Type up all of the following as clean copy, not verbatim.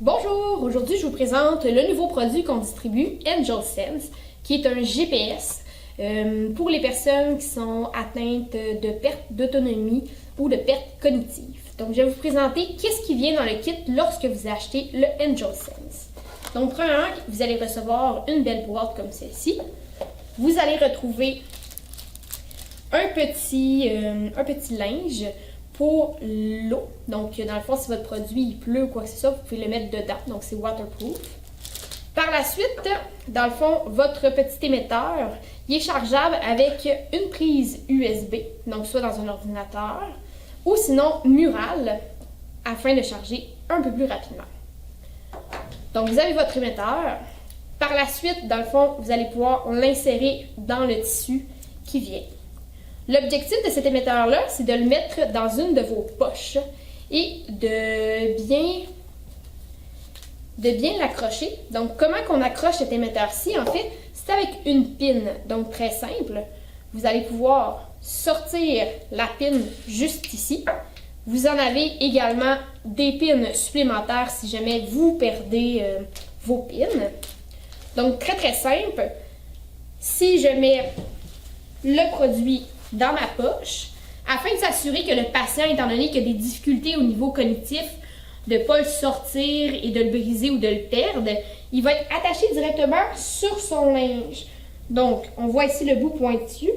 Bonjour, aujourd'hui je vous présente le nouveau produit qu'on distribue, Angel Sense, qui est un GPS pour les personnes qui sont atteintes de perte d'autonomie ou de perte cognitive. Donc je vais vous présenter qu'est-ce qui vient dans le kit lorsque vous achetez le Angel Sense. Donc premièrement, vous allez recevoir une belle boîte comme celle-ci. Vous allez retrouver un petit linge pour l'eau. Donc, dans le fond, si votre produit il pleut ou quoi que ce soit, vous pouvez le mettre dedans. Donc, c'est waterproof. Par la suite, dans le fond, votre petit émetteur, il est chargeable avec une prise USB, donc soit dans un ordinateur, ou sinon mural, afin de charger un peu plus rapidement. Donc, vous avez votre émetteur. Par la suite, dans le fond, vous allez pouvoir l'insérer dans le tissu qui vient. L'objectif de cet émetteur-là, c'est de le mettre dans une de vos poches et de bien l'accrocher. Donc, comment qu'on accroche cet émetteur-ci? En fait, c'est avec une pin. Donc, très simple. Vous allez pouvoir sortir la pin juste ici. Vous en avez également des pins supplémentaires si jamais vous perdez vos pins. Donc, très, très simple. Si je mets le produit dans ma poche, afin de s'assurer que le patient, étant donné qu'il a des difficultés au niveau cognitif, de ne pas le sortir et de le briser ou de le perdre, il va être attaché directement sur son linge. Donc, on voit ici le bout pointu.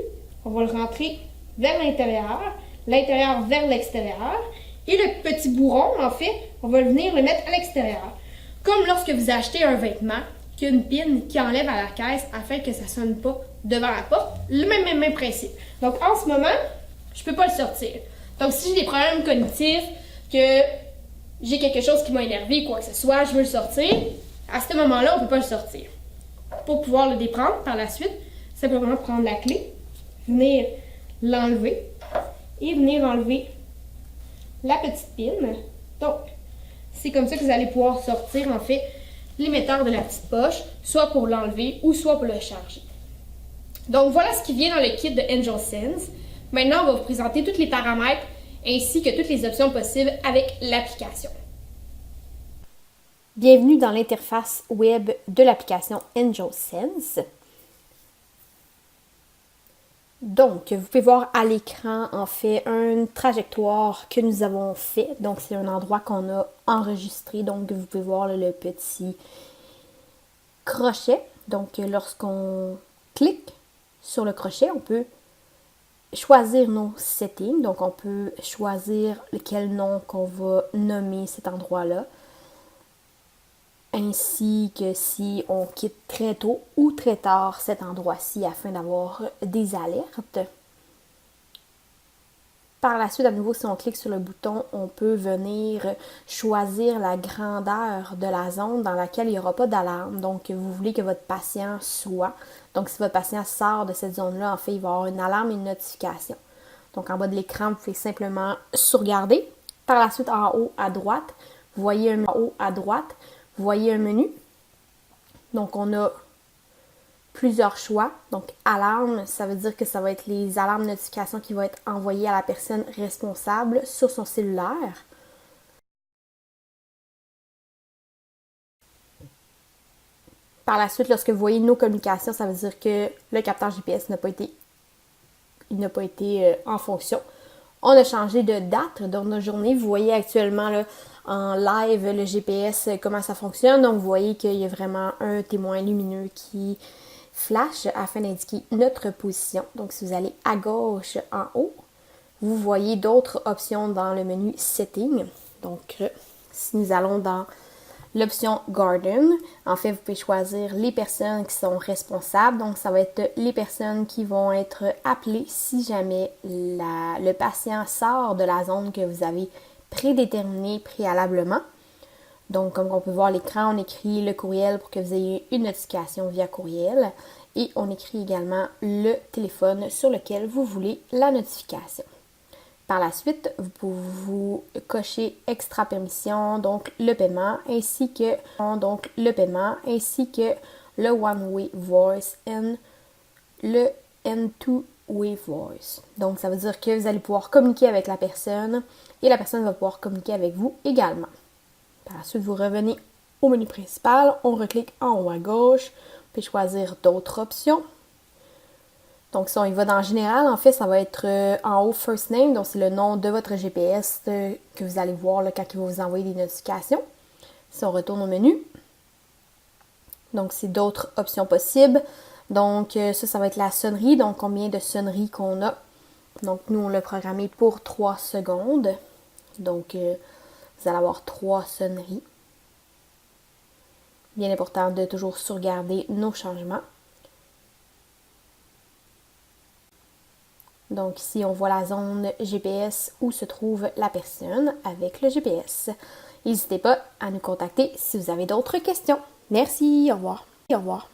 On va le rentrer vers l'intérieur vers l'extérieur. Et le petit bourron, en fait, on va venir le mettre à l'extérieur. Comme lorsque vous achetez un vêtement, qu'il y a une pin qui enlève à la caisse afin que ça ne sonne pas devant la porte. Le même principe. Donc, en ce moment, je ne peux pas le sortir. Donc, si j'ai des problèmes cognitifs, que j'ai quelque chose qui m'a énervé, quoi que ce soit, je veux le sortir, à ce moment-là, on ne peut pas le sortir. Pour pouvoir le déprendre par la suite, simplement prendre la clé, venir l'enlever et venir enlever la petite pin. Donc, c'est comme ça que vous allez pouvoir sortir, en fait, l'émetteur de la petite poche, soit pour l'enlever ou soit pour le charger. Donc, voilà ce qui vient dans le kit de Angel Sense. Maintenant, on va vous présenter tous les paramètres ainsi que toutes les options possibles avec l'application. Bienvenue dans l'interface web de l'application Angel Sense. Donc, vous pouvez voir à l'écran, en fait, une trajectoire que nous avons fait. Donc, c'est un endroit qu'on a enregistré. Donc, vous pouvez voir le petit crochet. Donc, lorsqu'on clique sur le crochet, on peut choisir nos settings. Donc, on peut choisir quel nom qu'on va nommer cet endroit-là. Ainsi que si on quitte très tôt ou très tard cet endroit-ci afin d'avoir des alertes. Par la suite, à nouveau, si on clique sur le bouton, on peut venir choisir la grandeur de la zone dans laquelle il n'y aura pas d'alarme. Donc, vous voulez que votre patient soit. Donc, si votre patient sort de cette zone-là, en fait, il va y avoir une alarme et une notification. Donc, en bas de l'écran, vous pouvez simplement sauvegarder. Par la suite, en haut à droite, vous voyez un menu. Donc, on a plusieurs choix. Donc, alarme, ça veut dire que ça va être les alarmes notifications qui vont être envoyées à la personne responsable sur son cellulaire. Par la suite, lorsque vous voyez nos communications, ça veut dire que le capteur GPS n'a pas été en fonction. On a changé de date dans nos journées. Vous voyez actuellement là, en live le GPS, comment ça fonctionne. Donc, vous voyez qu'il y a vraiment un témoin lumineux qui flash afin d'indiquer notre position. Donc, si vous allez à gauche en haut, vous voyez d'autres options dans le menu Settings. Donc, si nous allons dans l'option Garden, en fait, vous pouvez choisir les personnes qui sont responsables. Donc, ça va être les personnes qui vont être appelées si jamais le patient sort de la zone que vous avez prédéterminée préalablement. Donc, comme on peut voir à l'écran, on écrit le courriel pour que vous ayez une notification via courriel. Et on écrit également le téléphone sur lequel vous voulez la notification. Par la suite, vous pouvez vous cocher extra permission, donc le paiement, ainsi que le one-way voice et le N2-way voice. Donc, ça veut dire que vous allez pouvoir communiquer avec la personne et la personne va pouvoir communiquer avec vous également. Par la suite, vous revenez au menu principal, on reclique en haut à gauche, puis choisir d'autres options. Donc, si on y va dans général, en fait, ça va être en haut First Name, donc c'est le nom de votre GPS que vous allez voir là, quand il va vous envoyer des notifications. Si on retourne au menu, donc c'est d'autres options possibles. Donc, ça va être la sonnerie, donc combien de sonneries qu'on a. Donc, nous, on l'a programmé pour 3 secondes. Donc, vous allez avoir 3 sonneries. Bien important de toujours sauvegarder nos changements. Donc ici, on voit la zone GPS où se trouve la personne avec le GPS. N'hésitez pas à nous contacter si vous avez d'autres questions. Merci, au revoir. Au revoir.